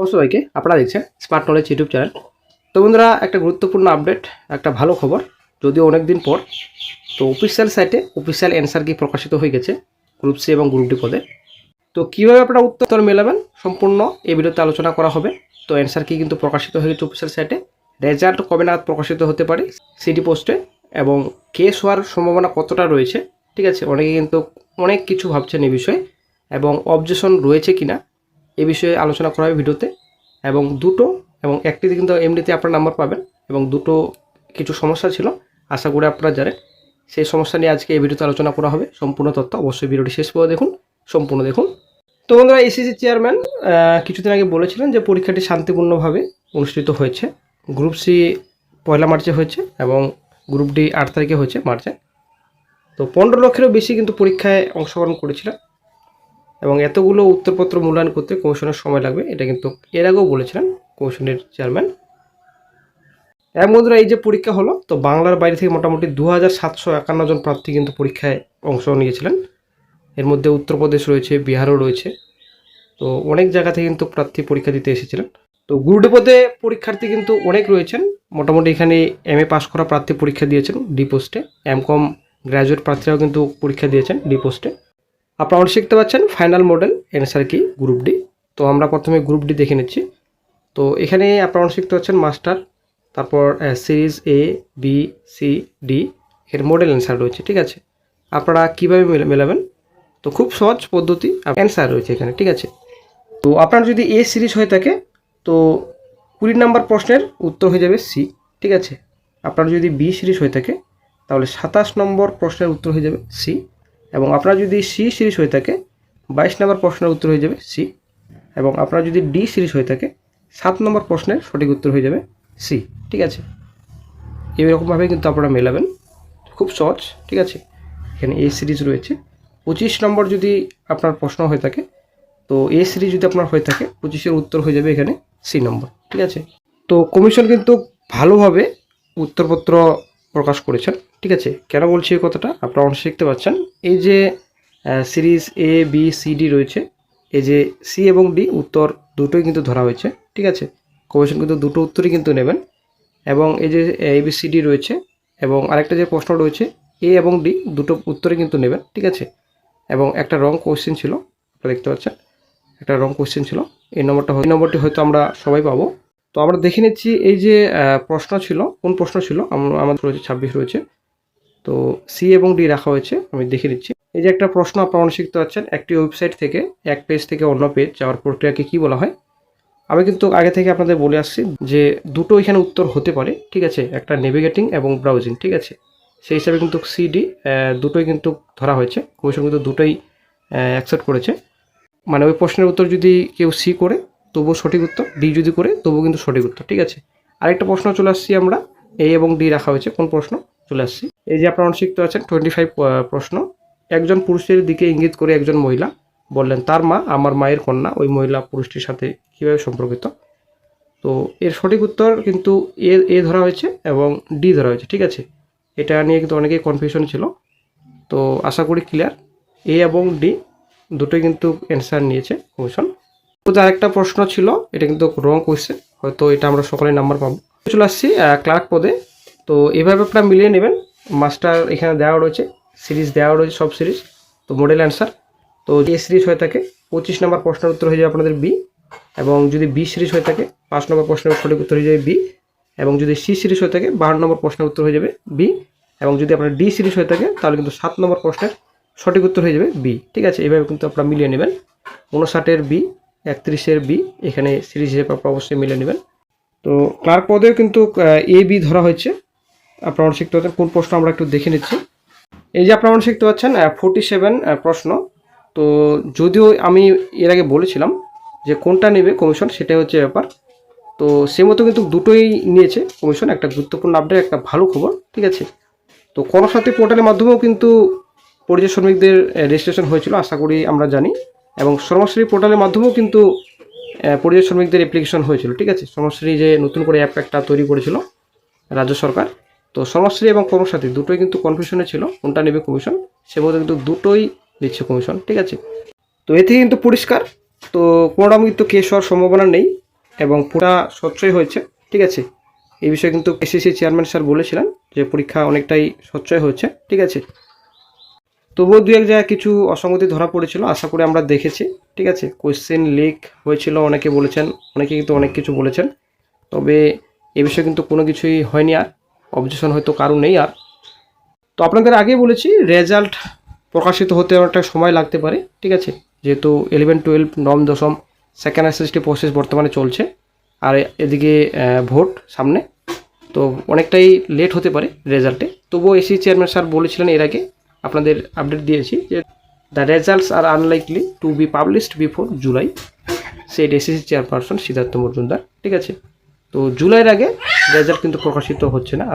সবাইকে আপনারা দেখছেন স্মার্ট নলেজ ইউটিউব চ্যানেল। তো বন্ধুরা, একটা গুরুত্বপূর্ণ আপডেট, একটা ভালো খবর, যদিও অনেক দিন পর। তো অফিসিয়াল সাইটে অফিসিয়াল অ্যান্সার কি প্রকাশিত হয়ে গেছে গ্রুপ সি এবং গ্রুপ ডি পদে। তো কীভাবে আপনারা উত্তর মেলাবেন সম্পূর্ণ এই ভিডিওতে আলোচনা করা হবে। তো অ্যান্সার কি কিন্তু প্রকাশিত হয়ে গেছে অফিসিয়াল সাইটে। রেজাল্ট কবে নাগাদ প্রকাশিত হতে পারে সিটি পোস্টে, এবং কেস হওয়ার সম্ভাবনা কতটা রয়েছে, ঠিক আছে। অনেকে কিন্তু অনেক কিছু ভাবছেন এই বিষয়ে, এবং অবজেকশন রয়েছে কিনা এ বিষয়ে আলোচনা করা হবে ভিডিওতে। এবং দুটো এবং একটিতে কিন্তু এমনিতে আপনার নাম্বার পাবেন, এবং দুটো কিছু সমস্যা ছিল, আশা করি আপনারা জানেন। সেই সমস্যা নিয়ে আজকে এই ভিডিওতে আলোচনা করা হবে। সম্পূর্ণ তথ্য অবশ্যই ভিডিওটি শেষ পর্যন্ত দেখুন, সম্পূর্ণ দেখুন। তো বন্ধুরা, এসএসসি চেয়ারম্যান কিছুদিন আগে বলেছিলেন যে পরীক্ষাটি শান্তিপূর্ণভাবে অনুষ্ঠিত হয়েছে। গ্রুপ সি 1 মার্চে হয়েছে এবং গ্রুপ ডি 8 তারিখে হয়েছে মার্চে। তো 15 লক্ষেরও বেশি কিন্তু পরীক্ষায় অংশগ্রহণ করেছিলেন, এবং এতগুলো উত্তরপত্র মূল্যায়ন করতে কমিশনের সময় লাগবে, এটা কিন্তু এর আগেও বলেছিলেন কমিশনের চেয়ারম্যান। এক বন্ধুরা, এই যে পরীক্ষা হলো, তো বাংলার বাইরে থেকে মোটামুটি 2751 জন প্রার্থী কিন্তু পরীক্ষায় অংশ নিয়েছিলেন। এর মধ্যে উত্তরপ্রদেশ রয়েছে, বিহারও রয়েছে। তো অনেক জায়গা থেকে কিন্তু প্রার্থী পরীক্ষা দিতে এসেছিলেন। তো গ্রুপ ডি পদে পরীক্ষার্থী কিন্তু অনেক রয়েছেন। মোটামুটি এখানে MA পাস করা প্রার্থী পরীক্ষা দিয়েছেন ডি পোস্টে, MCOM গ্র্যাজুয়েট প্রার্থীরাও কিন্তু পরীক্ষা দিয়েছেন ডি পোস্টে। আপনারা শিখতে পাচ্ছেন ফাইনাল মডেল অ্যান্সার কি গ্রুপ ডি। তো আমরা প্রথমে গ্রুপ ডি দেখে নিচ্ছি। তো এখানে আপনারা শিখতে পাচ্ছেন মাস্টার, তারপর series A B C D এর মডেল অ্যান্সার রয়েছে, ঠিক আছে। আপনারা কীভাবে মেলাবেন, তো খুব সহজ পদ্ধতি, অ্যান্সার রয়েছে এখানে, ঠিক আছে। তো আপনার যদি A সিরিজ হয়ে থাকে, তো 20 নম্বর প্রশ্নের উত্তর হয়ে যাবে সি, ঠিক আছে। আপনার যদি B সিরিজ হয়ে থাকে, তাহলে 27 নম্বর প্রশ্নের উত্তর হয়ে যাবে সি। এবং আপনার যদি সি সিরিজ হয়ে থাকে, 22 নম্বর প্রশ্নের উত্তর হয়ে যাবে সি। এবং আপনার যদি ডি সিরিজ হয়ে থাকে, 7 নম্বর প্রশ্নের সঠিক উত্তর হয়ে যাবে সি, ঠিক আছে। এইরকমভাবে কিন্তু আপনারা মেলাবেন, খুব সহজ, ঠিক আছে। এখানে এ সিরিজ রয়েছে, 25 নম্বর যদি আপনার প্রশ্ন হয়ে থাকে, তো এ সিরিজ যদি আপনার হয়ে থাকে, 25-এর উত্তর হয়ে যাবে এখানে সি নম্বর, ঠিক আছে। তো কমিশন কিন্তু ভালোভাবে উত্তরপত্র প্রকাশ করেছেন, ঠিক আছে। কেন বলছি এই কথাটা, আপনারা অনেক শিখতে পাচ্ছেন। এই যে series A B C D রয়েছে, এই যে সি এবং ডি উত্তর দুটোই কিন্তু ধরা হয়েছে, ঠিক আছে। কমিশন কিন্তু দুটো উত্তরই কিন্তু নেবেন। এবং এই যে ABCD রয়েছে, এবং আরেকটা যে প্রশ্ন রয়েছে এ এবং ডি, দুটো উত্তরে কিন্তু নেবেন, ঠিক আছে। এবং একটা রং কোয়েশ্চেন ছিল, আপনারা দেখতে পাচ্ছেন একটা রং কোয়েশ্চেন ছিল। এই নম্বরটি হয়তো আমরা সবাই পাবো। তো আমরা দেখে নিচ্ছি এই যে প্রশ্ন ছিল, কোন প্রশ্ন ছিল। আমাদের রয়েছে 26 রয়েছে, তো সি এবং ডি রাখা হয়েছে, আমি দেখে নিচ্ছি। এই যে একটা প্রশ্ন আপনারা শিখতে পাচ্ছেন, একটি ওয়েবসাইট থেকে এক পেজ থেকে অন্য পেজ যাওয়ার প্রক্রিয়াকে কি বলা হয়। আমি কিন্তু আগে থেকে আপনাদের বলে আসছি যে দুটো এখানে উত্তর হতে পারে, ঠিক আছে। একটা নেভিগেটিং এবং ব্রাউজিং, ঠিক আছে। সেই হিসাবে কিন্তু সিডি দুটোই কিন্তু ধরা হয়েছে, কমিশন কিন্তু দুটোই অ্যাকসেপ্ট করেছে। মানে ওই প্রশ্নের উত্তর যদি কেউ সি করে তবুও সঠিক উত্তর, ডি যদি করে তবুও কিন্তু সঠিক উত্তর, ঠিক আছে। আরেকটা প্রশ্ন চলে আসছি আমরা, এ এবং ডি রাখা হয়েছে, কোন প্রশ্ন চলে আসছি। এই যে আপনারা শিখতে পাচ্ছেন 25 প্রশ্ন। একজন পুরুষের দিকে ইঙ্গিত করে একজন মহিলা বললেন, তার মা আমার মায়ের কন্যা। ওই মহিলা পুরুষটির সাথে কীভাবে সম্পর্কিত। তো এর সঠিক উত্তর কিন্তু এ ধরা হয়েছে এবং ডি ধরা হয়েছে, ঠিক আছে। এটা নিয়ে কিন্তু অনেকেই কনফিউশন ছিল, তো আশা করি ক্লিয়ার। এ এবং ডি দুটোই কিন্তু অ্যান্সার নিয়েছে কমিশন। তো আরেকটা প্রশ্ন ছিল, এটা কিন্তু রং কোয়েশ্চেন, হয়তো এটা আমরা সকলে নাম্বার পাবো। চলে আসছি ক্লার্ক পদে। তো এভাবে আপনারা মিলিয়ে নেবেন। মাস্টার এখানে দেওয়া রয়েছে, সিরিজ দেওয়া রয়েছে, সব সিরিজ। তো মডেল অ্যান্সার, তো এ সিরিজ হয়ে থাকে 25 নম্বর প্রশ্নের উত্তর হয়ে যাবে আপনাদের বি। এবং যদি বি সিরিজ হয়ে থাকে, 5 নম্বর প্রশ্নের সঠিক উত্তর হয়ে যাবে বি। এবং যদি সি সিরিজ হয়ে থাকে, 12 নম্বর প্রশ্নের উত্তর হয়ে যাবে বি। এবং যদি আপনার ডি সিরিজ হয়ে থাকে, তাহলে কিন্তু 7 নম্বর প্রশ্নের সঠিক উত্তর হয়ে যাবে বি, ঠিক আছে। এইভাবে কিন্তু আপনারা মিলিয়ে নেবেন। 59-এর বি, 31-এর বি, এখানে সিরিজ হিসেবে আপনারা অবশ্যই মিলিয়ে নেবেন। তো ক্লার্ক পদেও কিন্তু এ বি ধরা হয়েছে। আপনারা শিখতে পাচ্ছেন কোন প্রশ্ন, আমরা একটু দেখে নিচ্ছি। এই যে আপনারা শিখতে পাচ্ছেন 47 প্রশ্ন। তো যদিও আমি এর আগে বলেছিলাম যে কোনটা নেবে কমিশন, সেটাই হচ্ছে ব্যাপার। তো সে মতো কিন্তু দুটোই নিয়েছে কমিশন, একটা গুরুত্বপূর্ণ আপডেট, একটা ভালো খবর, ঠিক আছে। তো কর্মসাথী পোর্টালের মাধ্যমেও কিন্তু পরিযায়ী শ্রমিকদের রেজিস্ট্রেশন হয়েছিল, আশা করি আমরা জানি। এবং শ্রমশ্রী পোর্টালের মাধ্যমেও কিন্তু পরিযায়ী শ্রমিকদের অ্যাপ্লিকেশন হয়েছিল, ঠিক আছে। শ্রমশ্রী যে নতুন করে অ্যাপ একটা তৈরি করেছিল রাজ্য সরকার, তো শ্রমশ্রী এবং কর্মসাথী দুটোই কিন্তু কনফিউশনে ছিল কোনটা নেবে কমিশন, সে মধ্যে কিন্তু দুটোই দিচ্ছে কমিশন, ঠিক আছে। তো এতে কিন্তু পরিষ্কার, তো কোনোরকম কিন্তু কেস হওয়ার সম্ভাবনা নেই। এবং পুরা স্বচ্ছই হয়েছে, ঠিক আছে। এই বিষয়ে কিন্তু এসএসসি চেয়ারম্যান স্যার বলেছিলেন যে পরীক্ষা অনেকটাই স্বচ্ছই হয়েছে, ঠিক আছে। তবুও দু এক জায়গায় কিছু অসঙ্গতি ধরা পড়েছিল, আশা করি আমরা দেখেছি, ঠিক আছে। কোয়েশ্চেন লিক হয়েছিল অনেকে বলেছেন, অনেকে কিন্তু অনেক কিছু বলেছেন, তবে এ বিষয়ে কিন্তু কোনো কিছুই হয়নি, আর অবজেকশন হয়তো কারণ নেই আর। তো আপনাদের আগেই বলেছি রেজাল্ট প্রকাশিত হতে অনেকটা সময় লাগতে পারে, ঠিক আছে, যেহেতু 11-12 নবম দশম সেকেন্ড এসএসটি প্রসেস বর্তমানে চলছে, আর এদিকে ভোট সামনে, তো অনেকটাই লেট হতে পারে রেজাল্টে। তবুও এসএসসি চেয়ারম্যান স্যার বলেছিলেন এর আগে, আপনাদের আপডেট দিয়েছি যে the results are unlikely to be published before July, said SSC chairperson Siddhartha Majumdar, ঠিক আছে। তো জুলাইয়ের আগে রেজাল্ট কিন্তু প্রকাশিত হচ্ছে না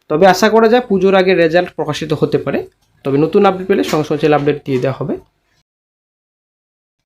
তবে আশা করা যায় পুজোর আগে রেজাল্ট প্রকাশিত হতে পারে। তবে নতুন আপডেট পেলে সঙ্গে সঙ্গে আপডেট দিয়ে দেওয়া হবে।